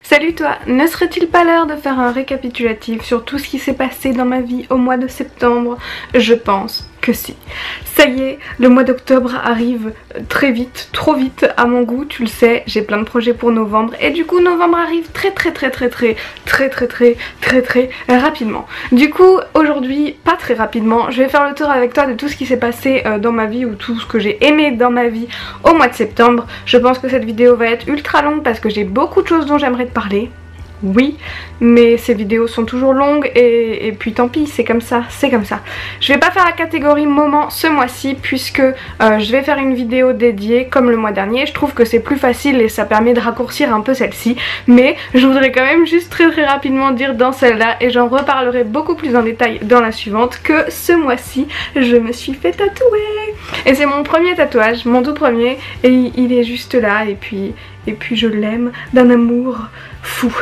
Salut toi, ne serait-il pas l'heure de faire un récapitulatif sur tout ce qui s'est passé dans ma vie au mois de septembre? Je pense que si. Ça y est, le mois d'octobre arrive très vite, trop vite à mon goût, tu le sais, j'ai plein de projets pour novembre et du coup novembre arrive très rapidement. Du coup aujourd'hui, pas très rapidement, je vais faire le tour avec toi de tout ce qui s'est passé dans ma vie ou tout ce que j'ai aimé dans ma vie au mois de septembre. Je pense que cette vidéo va être ultra longue parce que j'ai beaucoup de choses dont j'aimerais te parler. Oui, mais ces vidéos sont toujours longues et puis tant pis, c'est comme ça, c'est comme ça. Je vais pas faire la catégorie moment ce mois-ci puisque je vais faire une vidéo dédiée comme le mois dernier. Je trouve que c'est plus facile et ça permet de raccourcir un peu celle-ci. Mais je voudrais quand même juste très rapidement dire dans celle-là, et j'en reparlerai beaucoup plus en détail dans la suivante, que ce mois-ci je me suis fait tatouer. Et c'est mon premier tatouage, mon tout premier, et il est juste là et puis je l'aime d'un amour fou.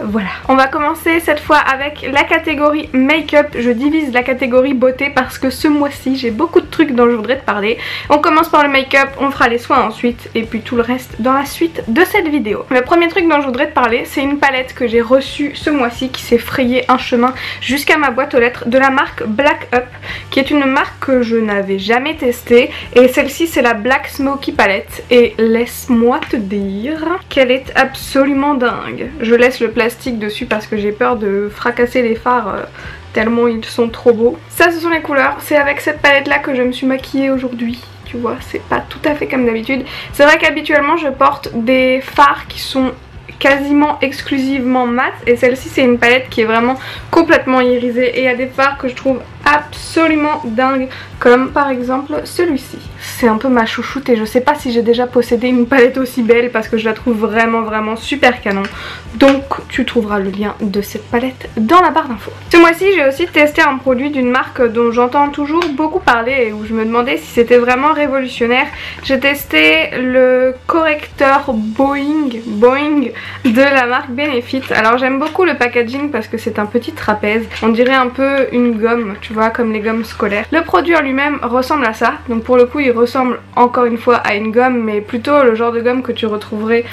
Voilà. On va commencer cette fois avec la catégorie make-up. Je divise la catégorie beauté parce que ce mois-ci j'ai beaucoup de trucs dont je voudrais te parler. On commence par le make-up, on fera les soins ensuite et puis tout le reste dans la suite de cette vidéo. Le premier truc dont je voudrais te parler, c'est une palette que j'ai reçue ce mois-ci qui s'est frayé un chemin jusqu'à ma boîte aux lettres de la marque Black Up, qui est une marque que je n'avais jamais testée, et celle-ci c'est la Black Smoky Palette et laisse-moi te dire qu'elle est absolument dingue. Je laisse le plastique dessus parce que j'ai peur de fracasser les fards tellement ils sont trop beaux. Ça, ce sont les couleurs. C'est avec cette palette là que je me suis maquillée aujourd'hui. Tu vois, c'est pas tout à fait comme d'habitude. C'est vrai qu'habituellement je porte des fards qui sont quasiment exclusivement mat, et celle-ci c'est une palette qui est vraiment complètement irisée et il y a des fards que je trouve absolument dingues, comme par exemple celui-ci. C'est un peu ma chouchoute et je sais pas si j'ai déjà possédé une palette aussi belle parce que je la trouve vraiment super canon. Donc tu trouveras le lien de cette palette dans la barre d'infos. Ce mois-ci j'ai aussi testé un produit d'une marque dont j'entends toujours beaucoup parler et où je me demandais si c'était vraiment révolutionnaire. J'ai testé le correcteur Boing de la marque Benefit. Alors j'aime beaucoup le packaging parce que c'est un petit trapèze, on dirait un peu une gomme, tu vois, comme les gommes scolaires. Le produit en lui-même ressemble à ça, donc pour le coup il ressemble encore une fois à une gomme, mais plutôt le genre de gomme que tu retrouverais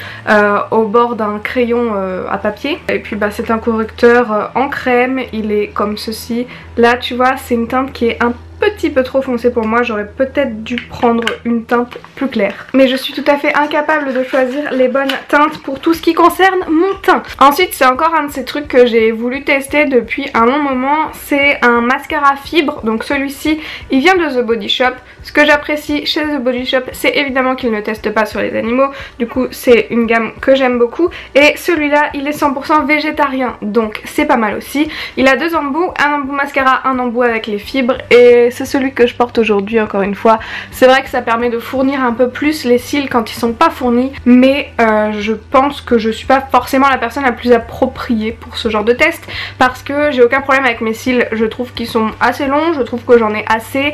au bord d'un crayon à papier. Et puis bah c'est un correcteur en crème, il est comme ceci. Là tu vois, c'est une teinte qui est un petit peu trop foncé pour moi, j'aurais peut-être dû prendre une teinte plus claire. Mais je suis tout à fait incapable de choisir les bonnes teintes pour tout ce qui concerne mon teint. Ensuite c'est encore un de ces trucs que j'ai voulu tester depuis un long moment, c'est un mascara fibre. Donc celui-ci il vient de The Body Shop. Ce que j'apprécie chez The Body Shop, c'est évidemment qu'ils ne testent pas sur les animaux, du coup c'est une gamme que j'aime beaucoup. Et celui-là il est 100% végétarien, donc c'est pas mal aussi. Il a deux embouts, un embout mascara, un embout avec les fibres, et c'est celui que je porte aujourd'hui encore une fois. C'est vrai que ça permet de fournir un peu plus les cils quand ils sont pas fournis, mais je pense que je suis pas forcément la personne la plus appropriée pour ce genre de test parce que j'ai aucun problème avec mes cils, je trouve qu'ils sont assez longs, je trouve que j'en ai assez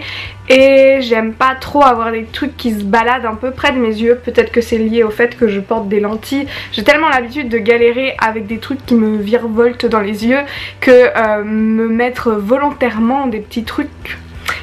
et j'aime pas trop avoir des trucs qui se baladent un peu près de mes yeux. Peut-être que c'est lié au fait que je porte des lentilles, j'ai tellement l'habitude de galérer avec des trucs qui me virevoltent dans les yeux que me mettre volontairement des petits trucs,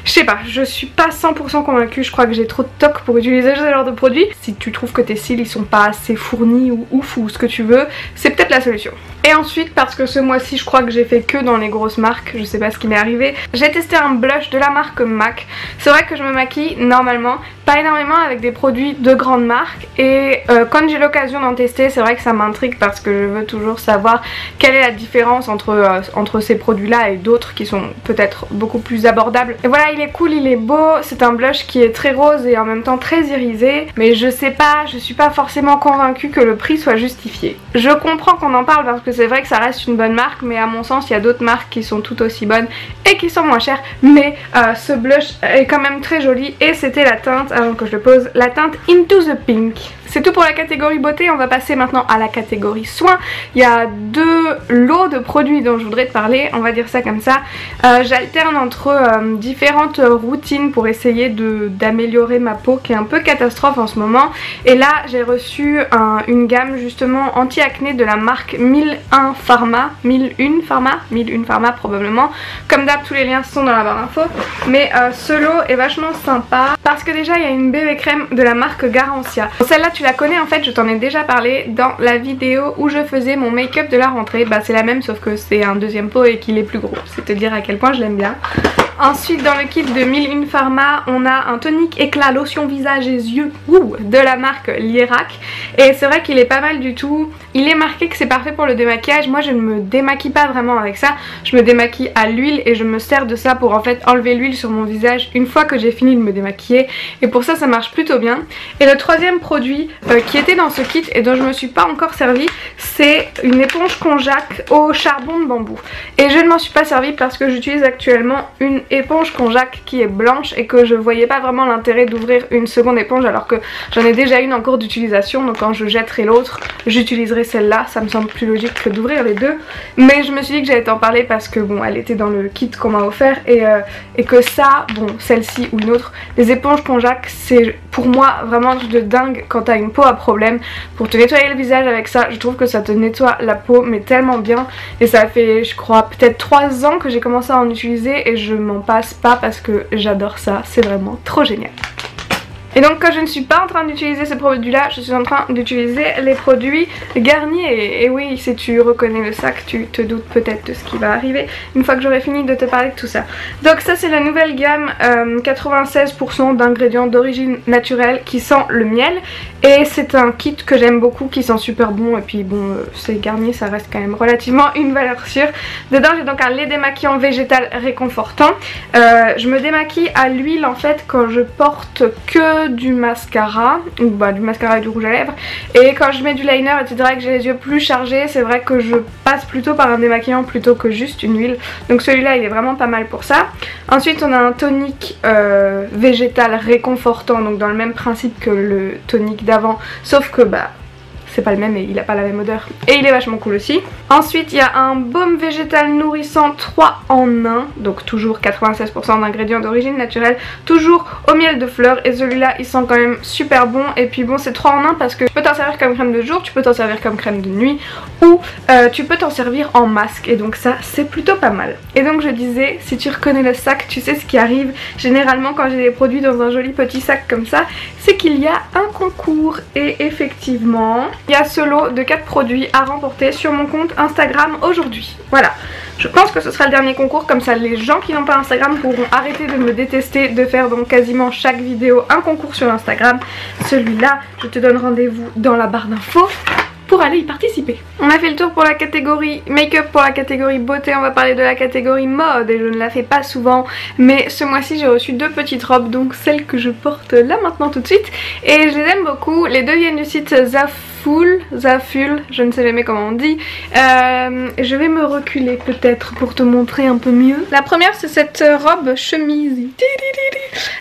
je sais pas, je suis pas 100% convaincue, je crois que j'ai trop de toc pour utiliser ce genre de produit. Si tu trouves que tes cils ils sont pas assez fournis ou ouf ou ce que tu veux, c'est peut-être la solution. Et ensuite, parce que ce mois-ci je crois que j'ai fait que dans les grosses marques, je sais pas ce qui m'est arrivé, j'ai testé un blush de la marque MAC. C'est vrai que je me maquille normalement pas énormément avec des produits de grandes marques, et quand j'ai l'occasion d'en tester, c'est vrai que ça m'intrigue parce que je veux toujours savoir quelle est la différence entre ces produits là et d'autres qui sont peut-être beaucoup plus abordables. Et voilà, il est cool, il est beau, c'est un blush qui est très rose et en même temps très irisé, mais je sais pas, je suis pas forcément convaincue que le prix soit justifié. Je comprends qu'on en parle parce que c'est vrai que ça reste une bonne marque, mais à mon sens il y a d'autres marques qui sont tout aussi bonnes et qui sont moins chères, mais ce blush est quand même très joli et c'était la teinte, avant que je le pose, la teinte Into the Pink. C'est tout pour la catégorie beauté, on va passer maintenant à la catégorie soins. Il y a deux lots de produits dont je voudrais te parler, on va dire ça comme ça. J'alterne entre différentes routines pour essayer d'améliorer ma peau qui est un peu catastrophe en ce moment. Et là j'ai reçu une gamme justement anti-acné de la marque 1001 Pharma, 1001 Pharma probablement. Comme d'hab tous les liens sont dans la barre d'infos. Mais ce lot est vachement sympa parce que déjà il y a une bébé crème de la marque Garancia. Celle-là tu tu la connais en fait, je t'en ai déjà parlé dans la vidéo où je faisais mon make-up de la rentrée. Bah c'est la même sauf que c'est un deuxième pot et qu'il est plus gros, c'est te dire à quel point je l'aime bien. Ensuite dans le kit de 1001 Pharma on a un tonique éclat lotion visage et yeux de la marque Lierac. Et c'est vrai qu'il est pas mal du tout. Il est marqué que c'est parfait pour le démaquillage. Moi je ne me démaquille pas vraiment avec ça. Je me démaquille à l'huile et je me sers de ça pour en fait enlever l'huile sur mon visage une fois que j'ai fini de me démaquiller. Et pour ça ça marche plutôt bien. Et le troisième produit qui était dans ce kit et dont je me suis pas encore servi, c'est une éponge konjac au charbon de bambou. Et je ne m'en suis pas servi parce que j'utilise actuellement une éponge konjac qui est blanche et que je voyais pas vraiment l'intérêt d'ouvrir une seconde éponge alors que j'en ai déjà une en cours d'utilisation. Donc quand je jetterai l'autre j'utiliserai celle-là, ça me semble plus logique que d'ouvrir les deux. Mais je me suis dit que j'allais t'en parler parce que bon elle était dans le kit qu'on m'a offert et que ça, bon celle-ci ou une autre, les éponges konjac c'est pour moi vraiment un truc de dingue quand t'as une peau à problème. Pour te nettoyer le visage avec ça, je trouve que ça te nettoie la peau mais tellement bien. Et ça fait je crois peut-être 3 ans que j'ai commencé à en utiliser et je m'en passe pas parce que j'adore ça, c'est vraiment trop génial. Et donc quand je ne suis pas en train d'utiliser ces produits là, je suis en train d'utiliser les produits Garnier. Et oui, si tu reconnais le sac, tu te doutes peut-être de ce qui va arriver une fois que j'aurai fini de te parler de tout ça. Donc ça c'est la nouvelle gamme 96% d'ingrédients d'origine naturelle qui sent le miel. Et c'est un kit que j'aime beaucoup, qui sent super bon. Et puis bon, c'est Garnier, ça reste quand même relativement une valeur sûre. Dedans j'ai donc un lait démaquillant végétal réconfortant. Je me démaquille à l'huile en fait quand je porte que du mascara, ou bah du mascara et du rouge à lèvres, et quand je mets du liner etc et que j'ai les yeux plus chargés, c'est vrai que je passe plutôt par un démaquillant plutôt que juste une huile. Donc celui-là il est vraiment pas mal pour ça. Ensuite on a un tonique végétal réconfortant, donc dans le même principe que le tonique d'avant, sauf que bah c'est pas le même et il a pas la même odeur et il est vachement cool aussi. Ensuite il y a un baume végétal nourrissant 3 en 1, donc toujours 96% d'ingrédients d'origine naturelle, toujours au miel de fleurs, et celui-là il sent quand même super bon. Et puis bon c'est 3 en 1 parce que tu peux t'en servir comme crème de jour, tu peux t'en servir comme crème de nuit, ou tu peux t'en servir en masque, et donc ça c'est plutôt pas mal. Et donc je disais, si tu reconnais le sac, tu sais ce qui arrive généralement quand j'ai des produits dans un joli petit sac comme ça, c'est qu'il y a un concours. Et effectivement il y a ce lot de 4 produits à remporter sur mon compte Instagram aujourd'hui. Voilà, je pense que ce sera le dernier concours, comme ça les gens qui n'ont pas Instagram pourront arrêter de me détester, de faire donc quasiment chaque vidéo un concours sur Instagram. Celui-là, je te donne rendez-vous dans la barre d'infos pour aller y participer. On a fait le tour pour la catégorie make-up. Pour la catégorie beauté on va parler de la catégorie mode, et je ne la fais pas souvent mais ce mois-ci j'ai reçu 2 petites robes, donc celles que je porte là maintenant tout de suite, et je les aime beaucoup. Les deux viennent du site Zaful, je ne sais jamais comment on dit. Je vais me reculer peut-être pour te montrer un peu mieux. La première c'est cette robe chemise.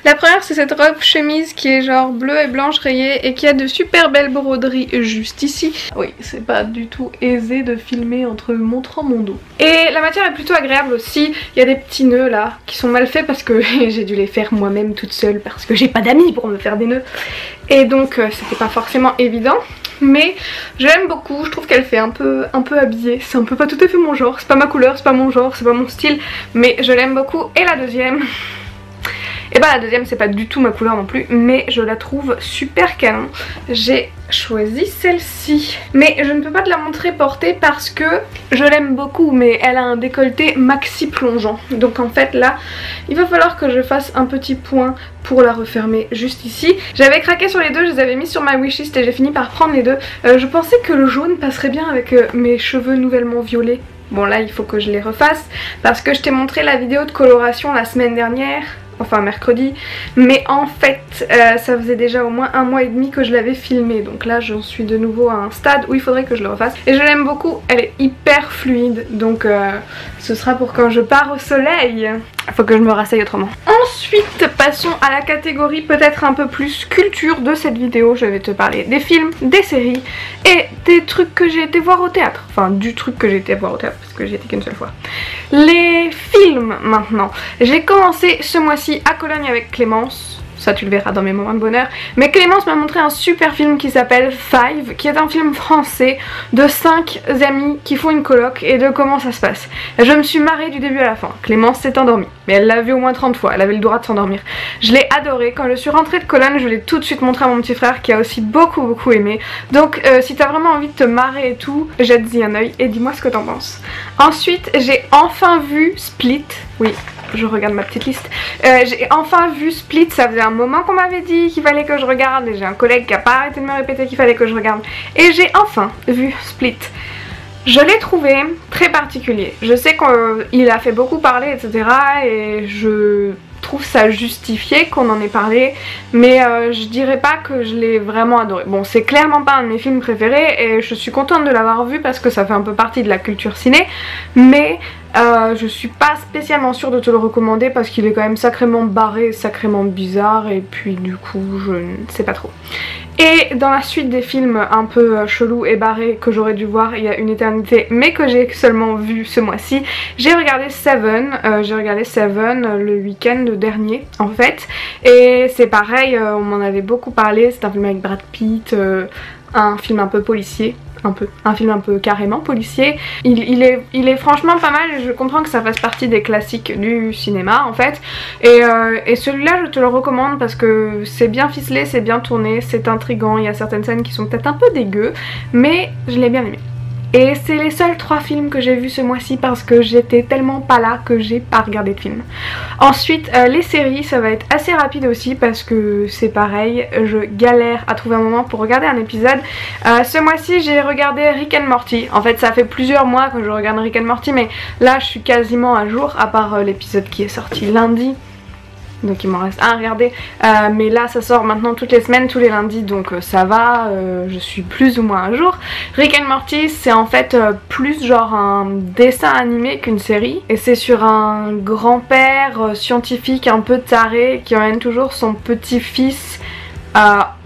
La première c'est cette robe chemise qui est genre bleue et blanche rayée et qui a de super belles broderies juste ici. Oui, c'est pas du tout aisé de filmer en te montrant mon dos. Et la matière est plutôt agréable aussi. Il y a des petits nœuds là qui sont mal faits parce que j'ai dû les faire moi-même toute seule parce que j'ai pas d'amis pour me faire des nœuds. Et donc c'était pas forcément évident. Mais je l'aime beaucoup, je trouve qu'elle fait un peu habillée. C'est un peu pas tout à fait mon genre, c'est pas ma couleur, c'est pas mon genre, c'est pas mon style, mais je l'aime beaucoup. Et la deuxième, et bah la deuxième c'est pas du tout ma couleur non plus, mais je la trouve super canon. J'ai choisi celle-ci, mais je ne peux pas te la montrer portée parce que je l'aime beaucoup, mais elle a un décolleté maxi plongeant. Donc en fait là il va falloir que je fasse un petit point pour la refermer juste ici. J'avais craqué sur les deux, je les avais mis sur ma wishlist et j'ai fini par prendre les deux. Je pensais que le jaune passerait bien avec mes cheveux nouvellement violets. Bon là il faut que je les refasse parce que je t'ai montré la vidéo de coloration la semaine dernière, enfin mercredi, mais en fait ça faisait déjà au moins 1 mois et demi que je l'avais filmé, donc là j'en suis de nouveau à un stade où il faudrait que je le refasse. Et je l'aime beaucoup, elle est hyper fluide, donc ce sera pour quand je pars au soleil. Il faut que je me rasseye autrement. Ensuite passons à la catégorie peut-être un peu plus culture de cette vidéo. Je vais te parler des films, des séries et des trucs que j'ai été voir au théâtre. Enfin du truc que j'ai été voir au théâtre parce que j'y étais qu'une seule fois. Les films maintenant. J'ai commencé ce mois-ci à Cologne avec Clémence. Ça tu le verras dans mes moments de bonheur. Mais Clémence m'a montré un super film qui s'appelle Five, qui est un film français de 5 amis qui font une coloc et de comment ça se passe. Je me suis marrée du début à la fin. Clémence s'est endormie. mais elle l'a vu au moins 30 fois, elle avait le droit de s'endormir. Je l'ai adoré, quand je suis rentrée de Cologne, je l'ai tout de suite montré à mon petit frère qui a aussi beaucoup aimé. Donc si t'as vraiment envie de te marrer et tout, jette-y un œil et dis-moi ce que t'en penses. Ensuite, j'ai enfin vu Split, oui. Je regarde ma petite liste. J'ai enfin vu Split, ça faisait un moment qu'on m'avait dit qu'il fallait que je regarde et j'ai un collègue qui a pas arrêté de me répéter qu'il fallait que je regarde. Et j'ai enfin vu Split. Je l'ai trouvé très particulier. Je sais qu'il a fait beaucoup parler, etc. Et je trouve ça justifié qu'on en ait parlé, mais je dirais pas que je l'ai vraiment adoré. Bon, c'est clairement pas un de mes films préférés et je suis contente de l'avoir vu parce que ça fait un peu partie de la culture ciné, mais je suis pas spécialement sûre de te le recommander parce qu'il est quand même sacrément barré, sacrément bizarre et puis du coup je ne sais pas trop. Et dans la suite des films un peu chelous et barrés que j'aurais dû voir il y a une éternité mais que j'ai seulement vu ce mois-ci, j'ai regardé Seven, le week-end dernier en fait, et c'est pareil, on m'en avait beaucoup parlé, c'est un film avec Brad Pitt, un film un peu policier. Un film un peu carrément policier. Il est franchement pas mal et je comprends que ça fasse partie des classiques du cinéma en fait. Et celui-là je te le recommande parce que c'est bien ficelé, c'est bien tourné, c'est intriguant, il y a certaines scènes qui sont peut-être un peu dégueu, mais je l'ai bien aimé. Et c'est les seuls 3 films que j'ai vus ce mois-ci parce que j'étais tellement pas là que j'ai pas regardé de film. Ensuite, les séries, ça va être assez rapide aussi parce que c'est pareil, je galère à trouver un moment pour regarder un épisode. Ce mois-ci, j'ai regardé Rick and Morty. En fait, ça fait plusieurs mois que je regarde Rick and Morty, mais là, je suis quasiment à jour, à part l'épisode qui est sorti lundi. Donc il m'en reste un à regarder, mais là ça sort maintenant toutes les semaines, tous les lundis, donc ça va, je suis plus ou moins à jour. Rick and Morty c'est en fait plus genre un dessin animé qu'une série, et c'est sur un grand-père scientifique un peu taré qui emmène toujours son petit-fils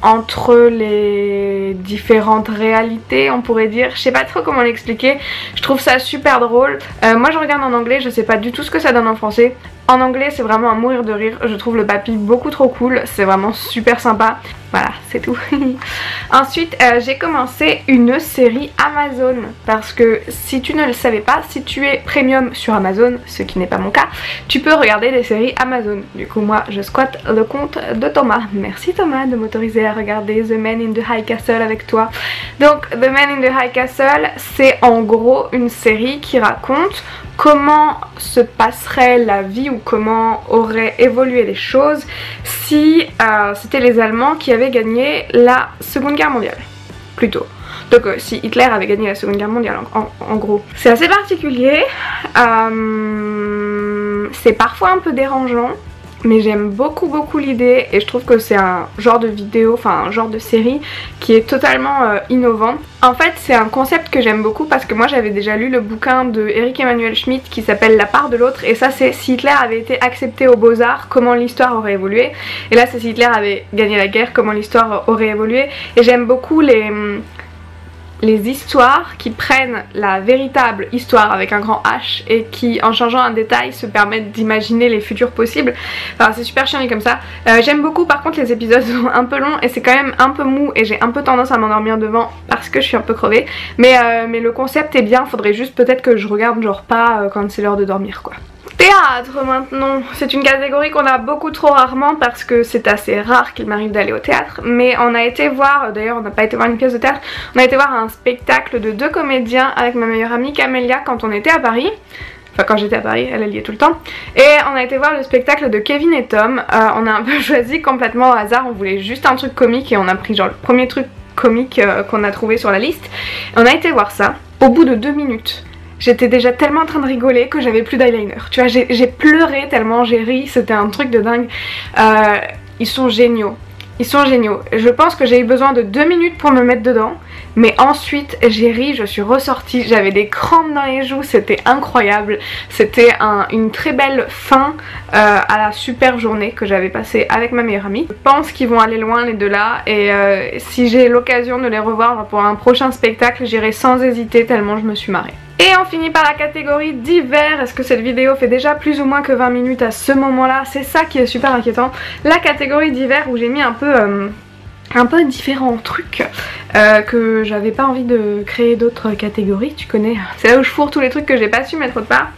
entre les différentes réalités, on pourrait dire. Je sais pas trop comment l'expliquer, je trouve ça super drôle. Moi je regarde en anglais, je sais pas du tout ce que ça donne en français. En anglais c'est vraiment à mourir de rire, je trouve le papy beaucoup trop cool, c'est vraiment super sympa. Voilà, c'est tout. Ensuite j'ai commencé une série Amazon, parce que si tu ne le savais pas, si tu es premium sur Amazon, ce qui n'est pas mon cas, tu peux regarder des séries Amazon. Du coup moi je squatte le compte de Thomas. Merci Thomas de m'autoriser à regarder The Man in the High Castle avec toi. Donc The Man in the High Castle c'est en gros une série qui raconte comment se passerait la vie ou comment auraient évolué les choses si c'était les Allemands qui avaient gagné la Seconde Guerre mondiale, plutôt. Donc si Hitler avait gagné la Seconde Guerre mondiale en gros. C'est assez particulier, c'est parfois un peu dérangeant, mais j'aime beaucoup l'idée et je trouve que c'est un genre de vidéo, enfin un genre de série qui est totalement innovant. En fait c'est un concept que j'aime beaucoup parce que moi j'avais déjà lu le bouquin de Eric Emmanuel Schmitt qui s'appelle La part de l'autre, et ça c'est si Hitler avait été accepté aux Beaux-Arts, comment l'histoire aurait évolué, et là c'est si Hitler avait gagné la guerre, comment l'histoire aurait évolué. Et j'aime beaucoup les histoires qui prennent la véritable histoire avec un grand H et qui en changeant un détail se permettent d'imaginer les futurs possibles. Enfin c'est super chiant comme ça. J'aime beaucoup, par contre les épisodes sont un peu longs et c'est quand même un peu mou et j'ai un peu tendance à m'endormir devant parce que je suis un peu crevée, mais le concept est bien, faudrait juste peut-être que je regarde genre pas quand c'est l'heure de dormir quoi. Théâtre maintenant, c'est une catégorie qu'on a beaucoup trop rarement parce que c'est assez rare qu'il m'arrive d'aller au théâtre, mais on a été voir, d'ailleurs on n'a pas été voir une pièce de théâtre, on a été voir un spectacle de 2 comédiens avec ma meilleure amie Camélia quand on était à Paris. Enfin quand j'étais à Paris, elle y est tout le temps. Et on a été voir le spectacle de Kevin et Tom. On a un peu choisi complètement au hasard, on voulait juste un truc comique et on a pris genre le premier truc comique qu'on a trouvé sur la liste. Et on a été voir ça, au bout de 2 minutes. J'étais déjà tellement en train de rigoler que j'avais plus d'eyeliner. Tu vois, j'ai pleuré tellement j'ai ri, c'était un truc de dingue. Ils sont géniaux. Ils sont géniaux. Je pense que j'ai eu besoin de 2 minutes pour me mettre dedans. Mais ensuite j'ai ri, je suis ressortie, j'avais des crampes dans les joues, c'était incroyable. C'était une très belle fin à la super journée que j'avais passée avec ma meilleure amie. Je pense qu'ils vont aller loin les deux là, et si j'ai l'occasion de les revoir pour un prochain spectacle, j'irai sans hésiter tellement je me suis marrée. Et on finit par la catégorie d'hiver. Est-ce que cette vidéo fait déjà plus ou moins que 20 minutes à ce moment là? C'est ça qui est super inquiétant. La catégorie d'hiver où j'ai mis un peu un peu différents trucs que j'avais pas envie de créer d'autres catégories, tu connais, c'est là où je fourre tous les trucs que j'ai pas su mettre autre part.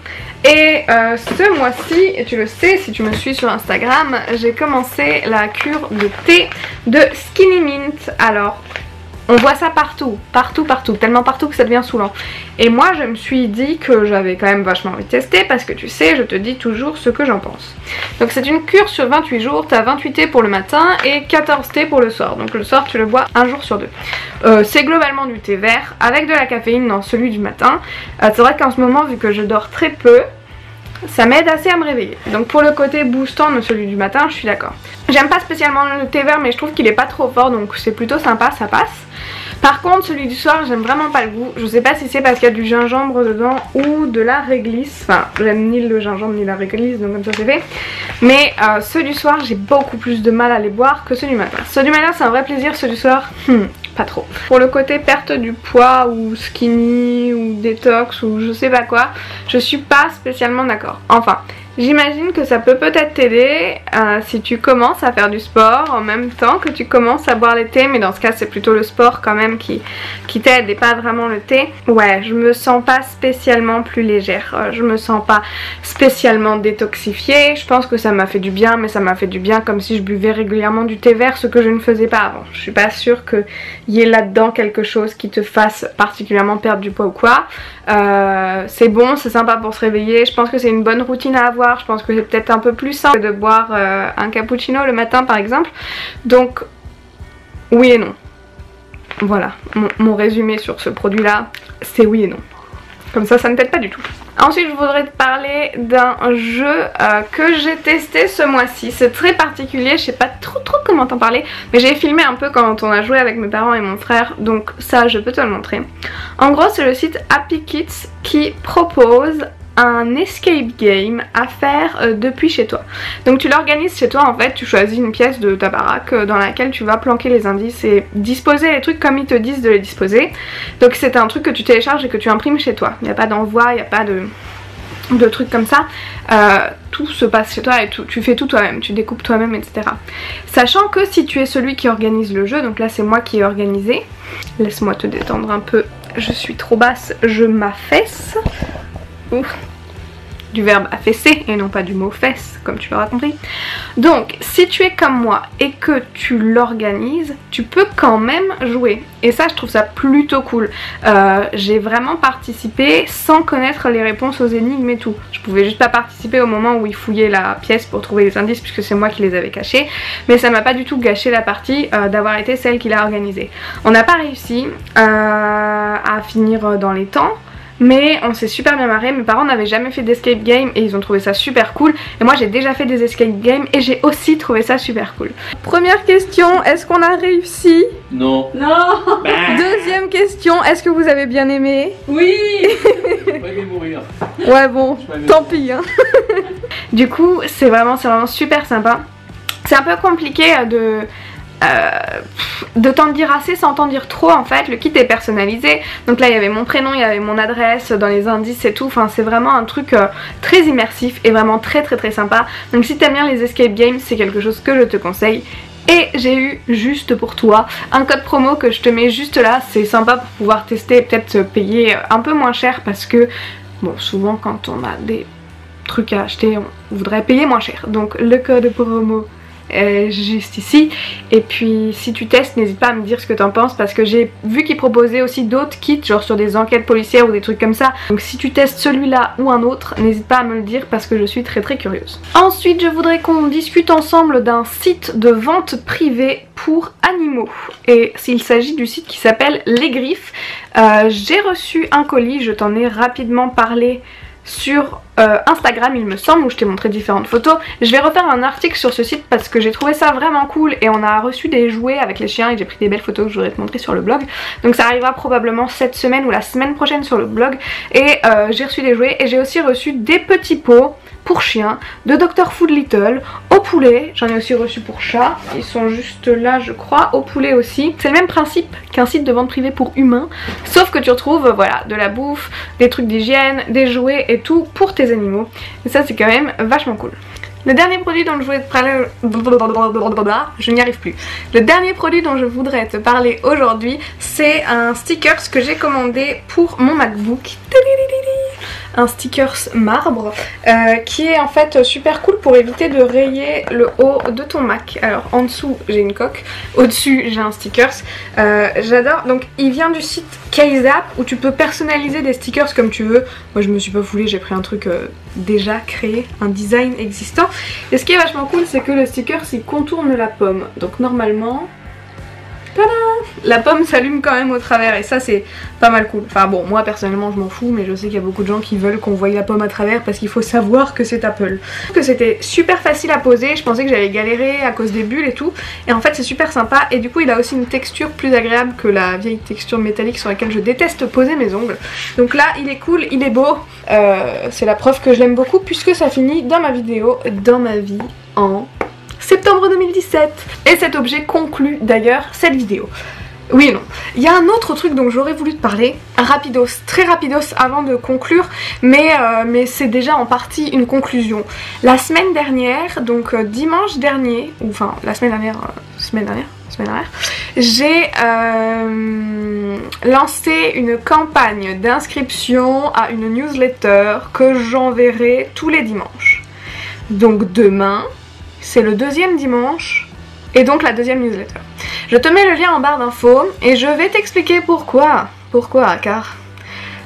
Et ce mois-ci, et tu le sais si tu me suis sur Instagram, j'ai commencé la cure de thé de Skinny Mint. Alors on voit ça partout, tellement partout que ça devient saoulant. Et moi je me suis dit que j'avais quand même vachement envie de tester parce que tu sais, je te dis toujours ce que j'en pense. Donc c'est une cure sur 28 jours, t'as 28 thés pour le matin et 14 thés pour le soir. Donc le soir tu le bois un jour sur deux. C'est globalement du thé vert avec de la caféine dans celui du matin. C'est vrai qu'en ce moment, vu que je dors très peu, ça m'aide assez à me réveiller. Donc pour le côté boostant de celui du matin, je suis d'accord. J'aime pas spécialement le thé vert mais je trouve qu'il est pas trop fort, donc c'est plutôt sympa, ça passe. Par contre celui du soir, j'aime vraiment pas le goût. Je sais pas si c'est parce qu'il y a du gingembre dedans ou de la réglisse. Enfin j'aime ni le gingembre ni la réglisse, donc comme ça c'est fait. Mais ceux du soir, j'ai beaucoup plus de mal à les boire que ceux du matin. Ceux du matin c'est un vrai plaisir, ceux du soir pas trop. Pour le côté perte du poids ou skinny ou détox ou je sais pas quoi, je suis pas spécialement d'accord. Enfin, j'imagine que ça peut peut-être t'aider si tu commences à faire du sport en même temps que tu commences à boire les thés, mais dans ce cas c'est plutôt le sport quand même qui t'aide et pas vraiment le thé. Ouais, je me sens pas spécialement plus légère, je me sens pas spécialement détoxifiée. Je pense que ça m'a fait du bien, mais ça m'a fait du bien comme si je buvais régulièrement du thé vert, ce que je ne faisais pas avant. Je suis pas sûre qu'il y ait là-dedans quelque chose qui te fasse particulièrement perdre du poids ou quoi. C'est bon, c'est sympa pour se réveiller, je pense que c'est une bonne routine à avoir. Je pense que c'est peut-être un peu plus simple de boire un cappuccino le matin par exemple. Donc oui et non. Voilà, mon résumé sur ce produit là, c'est oui et non. Comme ça ne t'aide pas du tout. Ensuite je voudrais te parler d'un jeu que j'ai testé ce mois-ci. C'est très particulier, je sais pas trop comment t'en parler, mais j'ai filmé un peu quand on a joué avec mes parents et mon frère, donc ça je peux te le montrer. En gros c'est le site Happy Kids qui propose un escape game à faire depuis chez toi. Donc tu l'organises chez toi en fait, tu choisis une pièce de ta baraque dans laquelle tu vas planquer les indices et disposer les trucs comme ils te disent de les disposer. Donc c'est un truc que tu télécharges et que tu imprimes chez toi. Il n'y a pas d'envoi, il n'y a pas de trucs comme ça. Tout se passe chez toi et tu fais tout toi-même, tu découpes toi-même, etc. Sachant que si tu es celui qui organise le jeu, donc là c'est moi qui ai organisé. Laisse-moi te détendre un peu, je suis trop basse, je m'affaisse. Ouf. Du verbe affaisser et non pas du mot fesse comme tu l'auras compris. Donc si tu es comme moi et que tu l'organises, tu peux quand même jouer et ça je trouve ça plutôt cool. J'ai vraiment participé sans connaître les réponses aux énigmes et tout. Je pouvais juste pas participer au moment où il fouillait la pièce pour trouver les indices puisque c'est moi qui les avais cachés, mais ça m'a pas du tout gâché la partie d'avoir été celle qui l'a organisée. On n'a pas réussi à finir dans les temps, mais on s'est super bien marré. Mes parents n'avaient jamais fait d'escape game et ils ont trouvé ça super cool. Et moi j'ai déjà fait des escape games et j'ai aussi trouvé ça super cool. Première question, est-ce qu'on a réussi? Non. Non. Deuxième question, est-ce que vous avez bien aimé? Oui. J'ai pas aimé mourir. Ouais bon, tant pis hein. Du coup c'est vraiment super sympa. C'est un peu compliqué de t'en dire assez sans t'en dire trop en fait. Le kit est personnalisé, donc là il y avait mon prénom, il y avait mon adresse dans les indices et tout, enfin c'est vraiment un truc très immersif et vraiment très sympa. Donc si t'aimes bien les escape games, c'est quelque chose que je te conseille. Et j'ai eu juste pour toi un code promo que je te mets juste là, c'est sympa pour pouvoir tester et peut-être payer un peu moins cher parce que bon souvent quand on a des trucs à acheter on voudrait payer moins cher, donc le code promo juste ici. Et puis si tu testes, n'hésite pas à me dire ce que t'en penses parce que j'ai vu qu'ils proposaient aussi d'autres kits genre sur des enquêtes policières ou des trucs comme ça. Donc si tu testes celui-là ou un autre, n'hésite pas à me le dire parce que je suis très curieuse. Ensuite je voudrais qu'on discute ensemble d'un site de vente privée pour animaux et s'il s'agit du site qui s'appelle Les Griffes. J'ai reçu un colis, je t'en ai rapidement parlé sur Instagram il me semble, où je t'ai montré différentes photos. Je vais refaire un article sur ce site parce que j'ai trouvé ça vraiment cool et on a reçu des jouets avec les chiens et j'ai pris des belles photos que je voudrais te montrer sur le blog. Donc ça arrivera probablement cette semaine ou la semaine prochaine sur le blog. Et j'ai reçu des jouets et j'ai aussi reçu des petits pots pour chiens de Dr Food Little, au poulet, j'en ai aussi reçu pour chat, ils sont juste là je crois, au poulet aussi. C'est le même principe qu'un site de vente privée pour humains, sauf que tu retrouves voilà de la bouffe, des trucs d'hygiène, des jouets et tout pour tes animaux. Et ça c'est quand même vachement cool. Le dernier produit dont je voulais te parler... Je n'y arrive plus. Le dernier produit dont je voudrais te parler aujourd'hui, c'est un stickers que j'ai commandé pour mon MacBook. Un stickers marbre qui est en fait super cool pour éviter de rayer le haut de ton Mac. Alors en dessous j'ai une coque, au-dessus j'ai un stickers. J'adore. Donc il vient du site CaseApp où tu peux personnaliser des stickers comme tu veux. Moi je me suis pas foulée, j'ai pris un truc déjà créé, un design existant. Et ce qui est vachement cool, c'est que le sticker il contourne la pomme. Donc normalement, tada, la pomme s'allume quand même au travers et ça c'est pas mal cool. Enfin bon, moi personnellement je m'en fous, mais je sais qu'il y a beaucoup de gens qui veulent qu'on voie la pomme à travers parce qu'il faut savoir que c'est Apple. Je trouve que c'était super facile à poser, je pensais que j'allais galérer à cause des bulles et tout, et en fait c'est super sympa et du coup il a aussi une texture plus agréable que la vieille texture métallique sur laquelle je déteste poser mes ongles. Donc là il est cool, il est beau, c'est la preuve que je l'aime beaucoup puisque ça finit dans ma vidéo, dans ma vie en septembre 2017. Et cet objet conclut d'ailleurs cette vidéo. Oui et non. Il y a un autre truc dont j'aurais voulu te parler, rapidos, très rapidos avant de conclure, mais c'est déjà en partie une conclusion. La semaine dernière, donc dimanche dernier, ou enfin la semaine dernière, j'ai lancé une campagne d'inscription à une newsletter que j'enverrai tous les dimanches. Donc demain, c'est le deuxième dimanche et donc la deuxième newsletter. Je te mets le lien en barre d'infos et je vais t'expliquer pourquoi. Pourquoi, car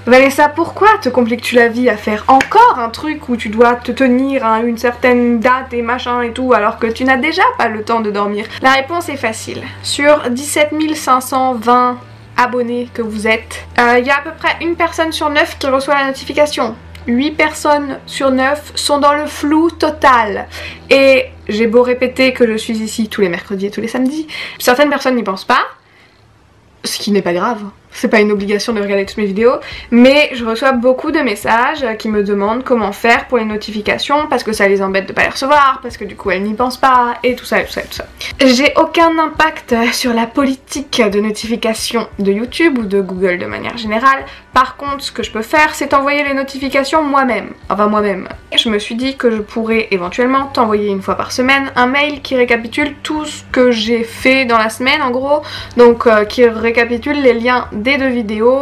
Vanessa, pourquoi te compliques-tu la vie à faire encore un truc où tu dois te tenir à une certaine date et machin et tout alors que tu n'as déjà pas le temps de dormir? La réponse est facile. Sur 17 520 abonnés que vous êtes, il y a à peu près une personne sur 9 qui reçoit la notification. 8 personnes sur 9 sont dans le flou total. Et j'ai beau répéter que je suis ici tous les mercredis et tous les samedis, certaines personnes n'y pensent pas, ce qui n'est pas grave. C'est pas une obligation de regarder toutes mes vidéos, mais je reçois beaucoup de messages qui me demandent comment faire pour les notifications parce que ça les embête de pas les recevoir, parce que du coup elles n'y pensent pas et tout ça et tout ça et tout ça. J'ai aucun impact sur la politique de notification de YouTube ou de Google de manière générale. Par contre, ce que je peux faire, c'est envoyer les notifications moi-même. Enfin moi-même. Je me suis dit que je pourrais éventuellement t'envoyer une fois par semaine un mail qui récapitule tout ce que j'ai fait dans la semaine en gros. Donc qui récapitule les liens des 2 vidéos,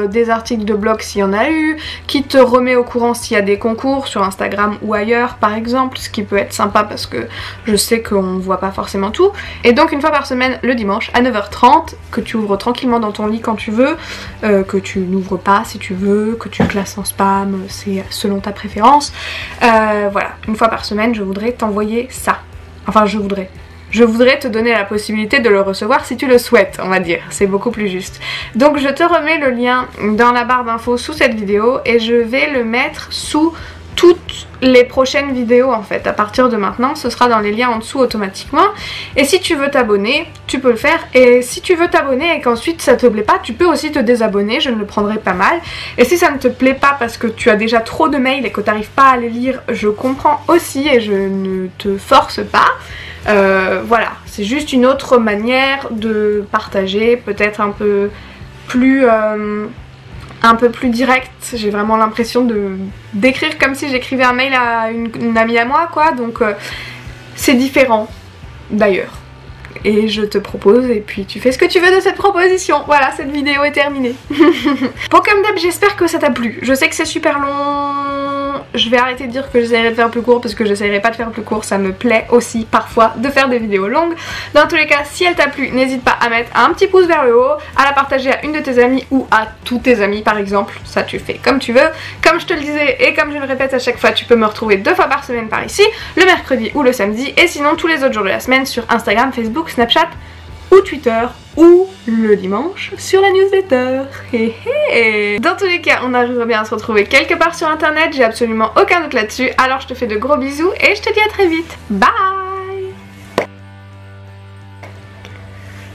des articles de blog s'il y en a eu, qui te remet au courant s'il y a des concours sur Instagram ou ailleurs par exemple, ce qui peut être sympa parce que je sais qu'on ne voit pas forcément tout. Et donc une fois par semaine le dimanche à 9h30, que tu ouvres tranquillement dans ton lit quand tu veux, que tu n'ouvres pas si tu veux, que tu classes en spam, c'est selon ta préférence. Voilà, une fois par semaine je voudrais t'envoyer ça. Enfin je voudrais te donner la possibilité de le recevoir si tu le souhaites, on va dire, c'est beaucoup plus juste. Donc je te remets le lien dans la barre d'infos sous cette vidéo et je vais le mettre sous toutes les prochaines vidéos en fait. À partir de maintenant, ce sera dans les liens en dessous automatiquement. Et si tu veux t'abonner, tu peux le faire. Et si tu veux t'abonner et qu'ensuite ça te plaît pas, tu peux aussi te désabonner, je ne le prendrai pas mal. Et si ça ne te plaît pas parce que tu as déjà trop de mails et que tu n'arrives pas à les lire, je comprends aussi et je ne te force pas. Voilà, c'est juste une autre manière de partager, peut-être un peu plus direct. J'ai vraiment l'impression d'écrire comme si j'écrivais un mail à une amie à moi quoi, donc c'est différent d'ailleurs. Et je te propose et puis tu fais ce que tu veux de cette proposition. Voilà, cette vidéo est terminée. Bon, comme d'hab, j'espère que ça t'a plu. Je sais que c'est super long. Je vais arrêter de dire que j'essaierai de faire plus court parce que j'essaierai pas de faire plus court. Ça me plaît aussi parfois de faire des vidéos longues. Dans tous les cas, si elle t'a plu, n'hésite pas à mettre un petit pouce vers le haut, à la partager à une de tes amies ou à tous tes amis par exemple. Ça tu fais comme tu veux. Comme je te le disais et comme je le répète à chaque fois, tu peux me retrouver 2 fois par semaine par ici, le mercredi ou le samedi, et sinon tous les autres jours de la semaine sur Instagram, Facebook, Snapchat ou Twitter, ou le dimanche sur la newsletter. Dans tous les cas, on arrivera bien à se retrouver quelque part sur internet, j'ai absolument aucun doute là-dessus. Alors je te fais de gros bisous et je te dis à très vite. Bye.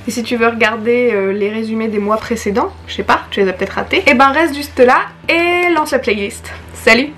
Et si tu veux regarder les résumés des mois précédents, je sais pas, tu les as peut-être ratés, et ben reste juste là et lance la playlist. Salut!